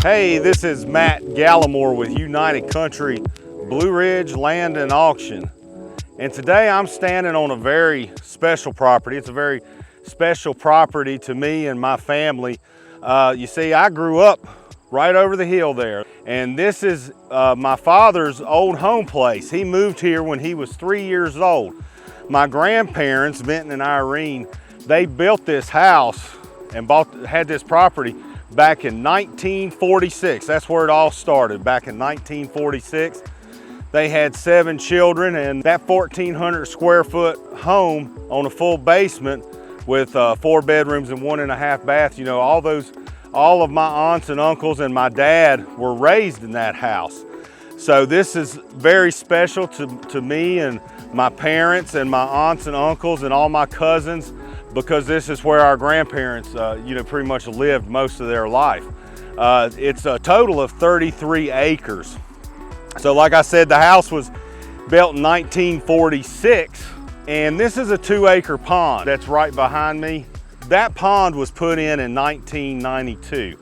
Hey, this is Matt Gallimore with United Country Blue Ridge Land and Auction. And today I'm standing on a very special property. It's a very special property to me and my family. You see, I grew up right over the hill there. And this is my father's old home place. He moved here when he was 3 years old. My grandparents, Vinton and Irene, they built this house and had this property back in 1946. That's where it all started, back in 1946. They had 7 children, and that 1,400 square foot home on a full basement with 4 bedrooms and 1.5 baths, you know, all of my aunts and uncles and my dad were raised in that house. So this is very special to me and my parents and my aunts and uncles and all my cousins, because this is where our grandparents, pretty much lived most of their life. It's a total of 33 acres. So like I said, the house was built in 1946, and this is a 2-acre pond that's right behind me. That pond was put in 1992.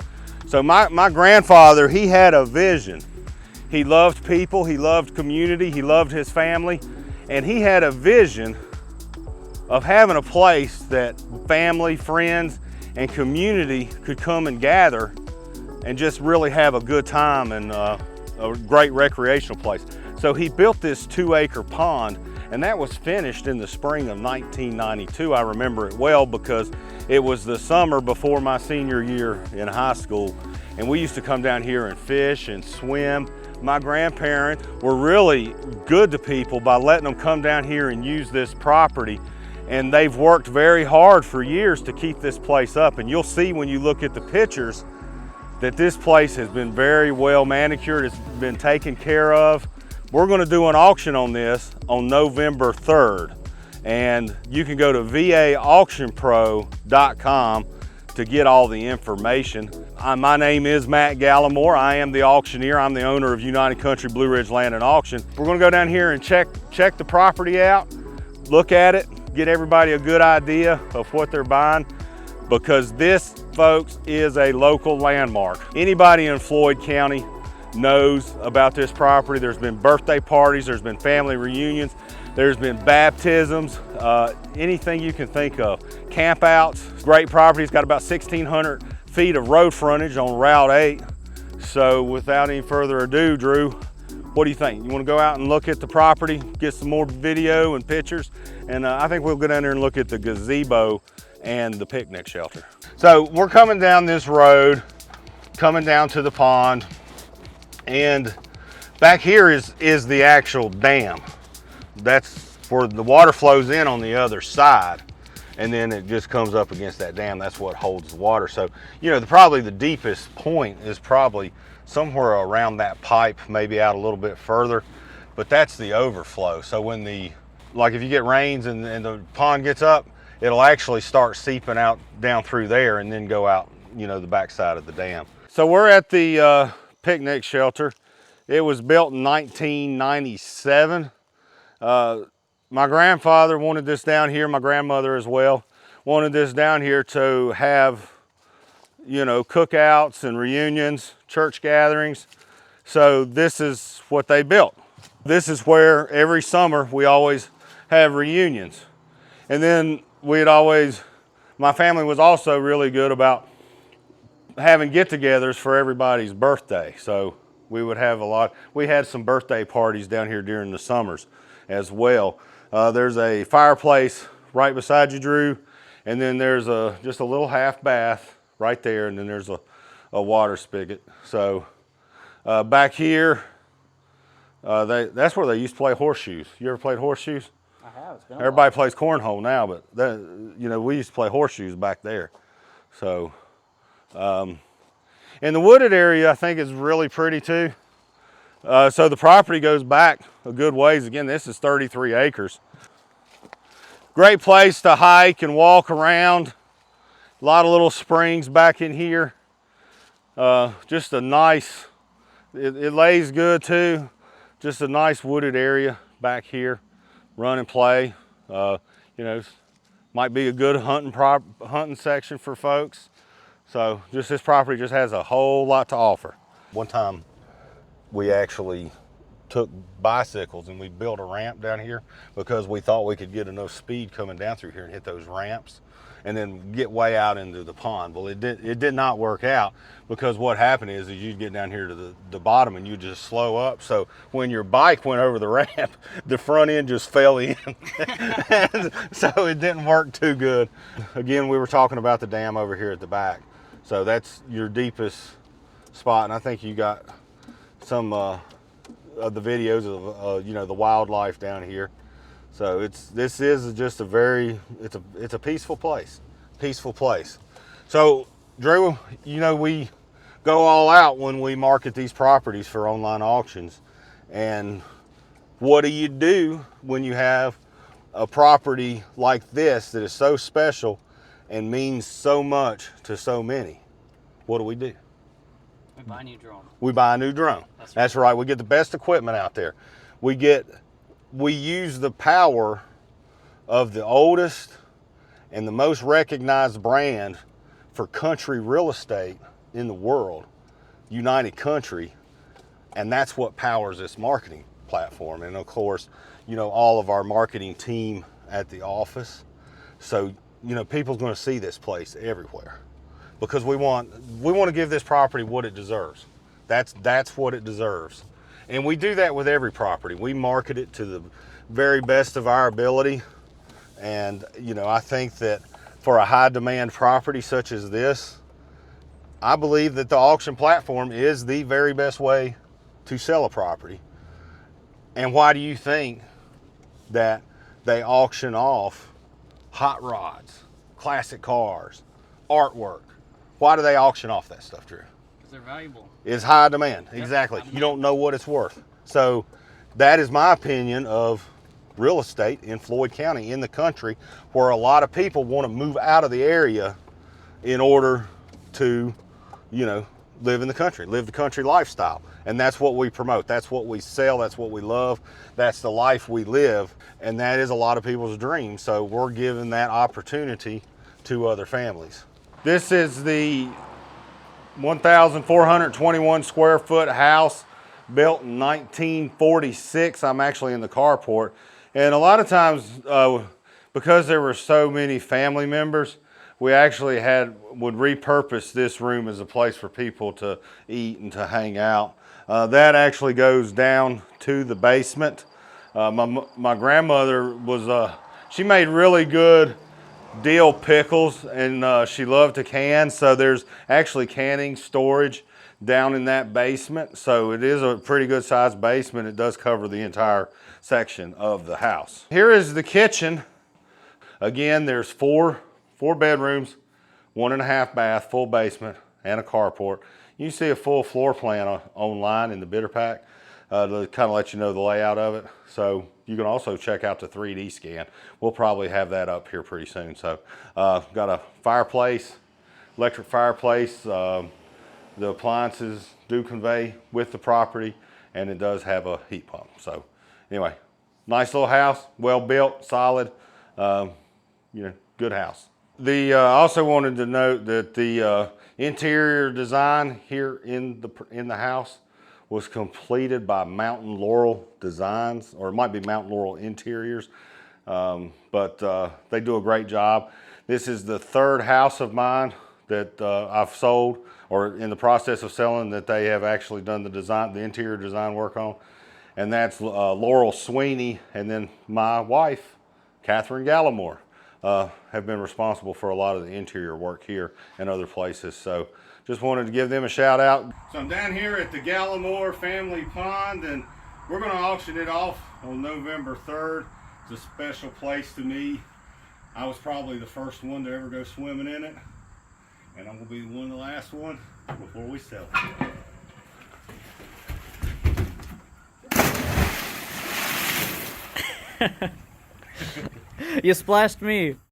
So my grandfather, he had a vision. He loved people, he loved community, he loved his family, and he had a vision of having a place that family, friends, and community could come and gather and just really have a good time and a great recreational place. So he built this 2-acre pond, and that was finished in the spring of 1992. I remember it well because it was the summer before my senior year in high school, and we used to come down here and fish and swim. My grandparents were really good to people by letting them come down here and use this property. And they've worked very hard for years to keep this place up. And you'll see when you look at the pictures that this place has been very well manicured. It's been taken care of. We're gonna do an auction on this on November 3rd. And you can go to vaauctionpro.com to get all the information. My name is Matt Gallimore. I am the auctioneer. I'm the owner of United Country Blue Ridge Land and Auction. We're gonna go down here and check the property out, look at it, get everybody a good idea of what they're buying, because this, folks, is a local landmark. Anybody in Floyd County knows about this property. There's been birthday parties, there's been family reunions, there's been baptisms, anything you can think of. Camp outs, great property. It's got about 1,600 feet of road frontage on Route 8. So without any further ado, Drew, what do you think? You want to go out and look at the property, get some more video and pictures? And I think we'll go down there and look at the gazebo and the picnic shelter. So we're coming down this road, coming down to the pond, and back here is the actual dam. That's where the water flows in on the other side, and then it just comes up against that dam. That's what holds the water. So, you know, probably the deepest point is probably somewhere around that pipe, maybe out a little bit further, but that's the overflow. So when if you get rains and the pond gets up, it'll actually start seeping out down through there and then go out, you know, the backside of the dam. So we're at the picnic shelter. It was built in 1997. My grandfather wanted this down here, my grandmother as well, wanted this down here to have, you know, cookouts and reunions, church gatherings. So this is what they built. This is where every summer we always have reunions. And then my family was also really good about having get-togethers for everybody's birthday. So we would have we had some birthday parties down here during the summers as well. There's a fireplace right beside you, Drew, and then there's just a little half bath right there, and then there's a water spigot. So back here, that's where they used to play horseshoes. You ever played horseshoes? I have. Everybody plays cornhole now, but we used to play horseshoes back there. So, and the wooded area I think is really pretty too. So the property goes back a good ways. Again, this is 33 acres. Great place to hike and walk around. A lot of little springs back in here. Just a nice, it lays good too. Just a nice wooded area back here. Run and play. Might be a good hunting section for folks. So just this property just has a whole lot to offer. One time we actually took bicycles and we built a ramp down here because we thought we could get enough speed coming down through here and hit those ramps and then get way out into the pond. Well, it did not work out, because what happened is you'd get down here to the bottom and you just slow up. So when your bike went over the ramp, the front end just fell in. So it didn't work too good. Again, we were talking about the dam over here at the back. So that's your deepest spot, and I think you got some of the videos of you know, the wildlife down here. So this is just a very, it's a peaceful place, So Drew, you know, we go all out when we market these properties for online auctions. And what do you do when you have a property like this that is so special and means so much to so many? What do? We buy a new drone. We buy a new drone. That's right. We get the best equipment out there. We use the power of the oldest and the most recognized brand for country real estate in the world, United Country, and that's what powers this marketing platform. And of course, you know, all of our marketing team at the office. So, you know, people's going to see this place everywhere, because we want to give this property what it deserves. That's what it deserves. And we do that with every property. We market it to the very best of our ability. And, you know, I think that for a high demand property such as this, I believe that the auction platform is the very best way to sell a property. And why do you think that they auction off hot rods, classic cars, artwork? Why do they auction off that stuff, Drew? Because they're valuable. It's high demand. Yep. Exactly. You don't know what it's worth. So that is my opinion of real estate in Floyd County, in the country, where a lot of people want to move out of the area in order to, you know, live in the country, live the country lifestyle. And that's what we promote. That's what we sell. That's what we love. That's the life we live. And that is a lot of people's dream. So we're giving that opportunity to other families. This is the 1,421 square foot house built in 1946. I'm actually in the carport. And a lot of times, because there were so many family members, we actually would repurpose this room as a place for people to eat and to hang out. That actually goes down to the basement. My grandmother she made really good dill pickles, and she loved to can. So there's actually canning storage down in that basement. So it is a pretty good sized basement. It does cover the entire section of the house. Here is the kitchen. Again, there's four bedrooms, 1.5 bath, full basement, and a carport. You can see a full floor plan online in the bidder pack to kind of let you know the layout of it. So you can also check out the 3D scan. We'll probably have that up here pretty soon. So got a fireplace, electric fireplace. The appliances do convey with the property, and it does have a heat pump. So anyway, nice little house, well built, solid, you know, good house. I also wanted to note that the interior design here in the house was completed by Mountain Laurel Designs, or it might be Mountain Laurel Interiors, but they do a great job. This is the third house of mine that I've sold, or in the process of selling, that they have actually done the interior design work on. And that's Laurel Sweeney, and then my wife, Catherine Gallimore, have been responsible for a lot of the interior work here and other places. So just wanted to give them a shout out. So I'm down here at the Gallimore Family Pond, and we're going to auction it off on November 3rd. It's a special place to me. I was probably the first one to ever go swimming in it, and I'm going to be one of the last one before we sell it. You splashed me.